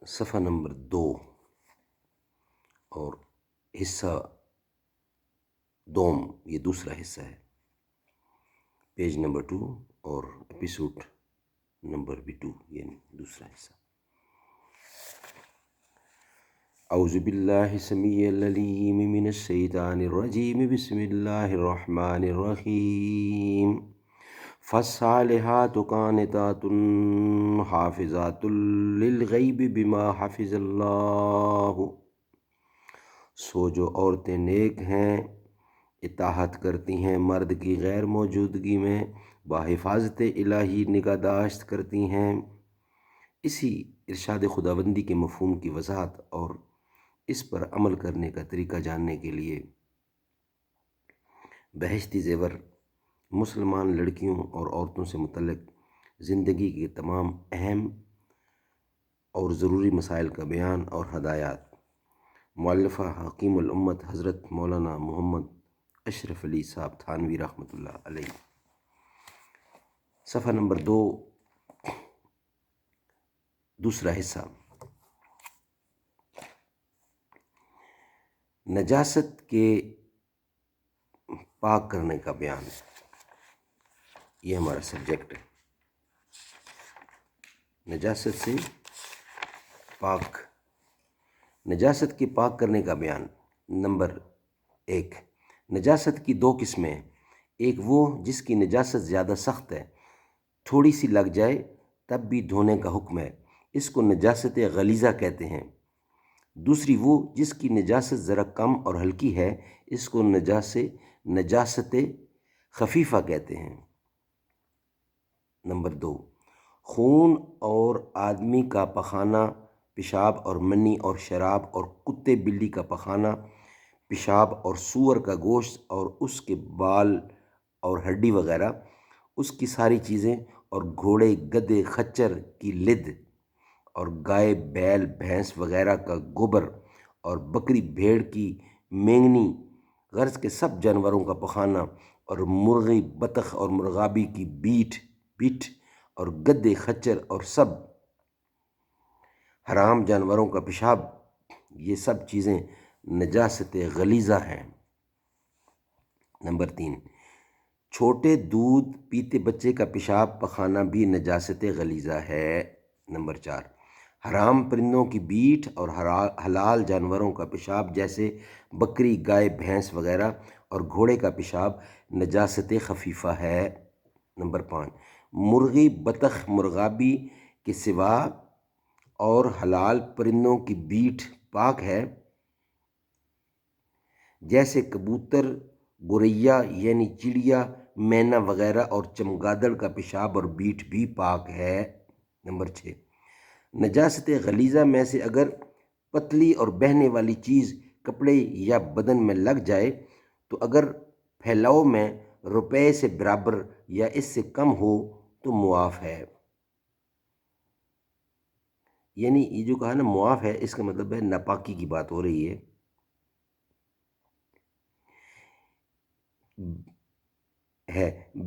صفحہ نمبر 2 اور حصہ دوم، یہ دوسرا حصہ ہے، پیج نمبر 2 اور ایپیسوڈ نمبر بھی 2، یعنی دوسرا حصہ۔ اعوذ باللہ السمیع العلیم من الشیطان الرجیم، بسم اللہ الرحمن الرحیم۔ فالصالحات قانتات حافظات للغیب بما حفظ اللہ۔ سو جو عورتیں نیک ہیں، اطاعت کرتی ہیں مرد کی غیر موجودگی میں، بحفاظت الہی نگہداشت کرتی ہیں۔ اسی ارشاد خداوندی کے مفہوم کی وضاحت اور اس پر عمل کرنے کا طریقہ جاننے کے لیے بہشتی زیور مسلمان لڑکیوں اور عورتوں سے متعلق زندگی کے تمام اہم اور ضروری مسائل کا بیان اور ہدایات، مؤلفہ حکیم الامت حضرت مولانا محمد اشرف علی صاحب تھانوی رحمۃ اللہ علیہ۔ صفحہ نمبر 2، دوسرا حصہ، نجاست کے پاک کرنے کا بیان، یہ ہمارا سبجیکٹ ہے، نجاست سے پاک، نجاست کے پاک کرنے کا بیان۔ نمبر 1، نجاست کی 2 قسمیں ہیں۔ ایک وہ جس کی نجاست زیادہ سخت ہے، تھوڑی سی لگ جائے تب بھی دھونے کا حکم ہے، اس کو نجاست غلیظہ کہتے ہیں۔ دوسری وہ جس کی نجاست ذرا کم اور ہلکی ہے، اس کو نجاست خفیفہ کہتے ہیں۔ نمبر 2، خون اور آدمی کا پخانہ، پیشاب اور منی اور شراب اور کتے بلی کا پخانہ، پیشاب اور سور کا گوشت اور اس کے بال اور ہڈی وغیرہ، اس کی ساری چیزیں، اور گھوڑے گدھے خچر کی لد اور گائے بیل بھینس وغیرہ کا گوبر اور بکری بھیڑ کی مینگنی، غرض کے سب جانوروں کا پخانہ، اور مرغی بطخ اور مرغابی کی بیٹ اور گدھے خچر اور سب حرام جانوروں کا پیشاب، یہ سب چیزیں نجاست غلیظہ ہیں۔ نمبر 3، چھوٹے دودھ پیتے بچے کا پیشاب پخانہ بھی نجاست غلیظہ ہے۔ نمبر 4، حرام پرندوں کی بیٹ اور حلال جانوروں کا پیشاب جیسے بکری گائے بھینس وغیرہ اور گھوڑے کا پیشاب نجاست خفیفہ ہے۔ نمبر 5، مرغی بطخ مرغابی کے سوا اور حلال پرندوں کی بیٹ پاک ہے، جیسے کبوتر گوریا یعنی چڑیا مینا وغیرہ، اور چمگادڑ کا پیشاب اور بیٹ بھی پاک ہے۔ نمبر 6، نجاست غلیظہ میں سے اگر پتلی اور بہنے والی چیز کپڑے یا بدن میں لگ جائے تو اگر پھیلاؤ میں روپے سے برابر یا اس سے کم ہو تو معاف ہے۔ یعنی یہ جو کہا نا معاف ہے، اس کا مطلب ہے ناپاکی کی بات ہو رہی ہے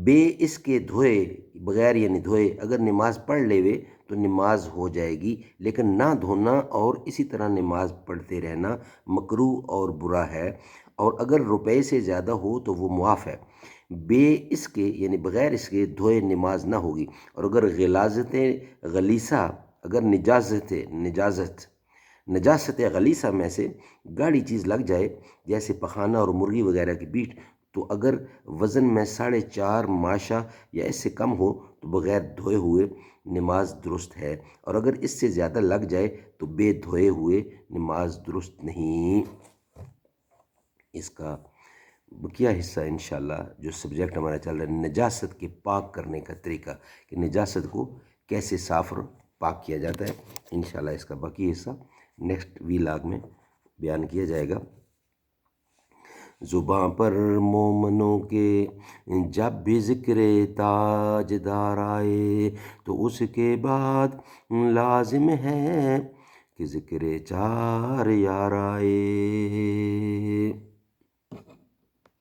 بے اس کے دھوئے بغیر، یعنی دھوئے اگر نماز پڑھ لیوے تو نماز ہو جائے گی، لیکن نہ دھونا اور اسی طرح نماز پڑھتے رہنا مکروہ اور برا ہے، اور اگر روپے سے زیادہ ہو تو وہ معاف ہے۔ بے اس کے یعنی بغیر اس کے دھوئے نماز نہ ہوگی، اور اگر غلاظت غلیظہ، اگر نجاست غلیظہ میں سے گاڑی چیز لگ جائے جیسے پخانہ اور مرغی وغیرہ کی بیٹ، تو اگر وزن میں 4.5 ماشا یا اس سے کم ہو تو بغیر دھوئے ہوئے نماز درست ہے، اور اگر اس سے زیادہ لگ جائے تو بے دھوئے ہوئے نماز درست نہیں۔ اس کا بقیہ حصہ انشاءاللہ جو سبجیکٹ ہمارا چل رہا ہے نجاست کے پاک کرنے کا طریقہ، کہ نجاست کو کیسے صاف اور پاک کیا جاتا ہے، انشاءاللہ اس کا باقی حصہ نیکسٹ ویلاگ میں بیان کیا جائے گا۔ زباں پر مومنوں کے جب بھی ذکر تاجدار آئے تو اس کے بعد لازم ہے کہ ذکر 4 یار آئے۔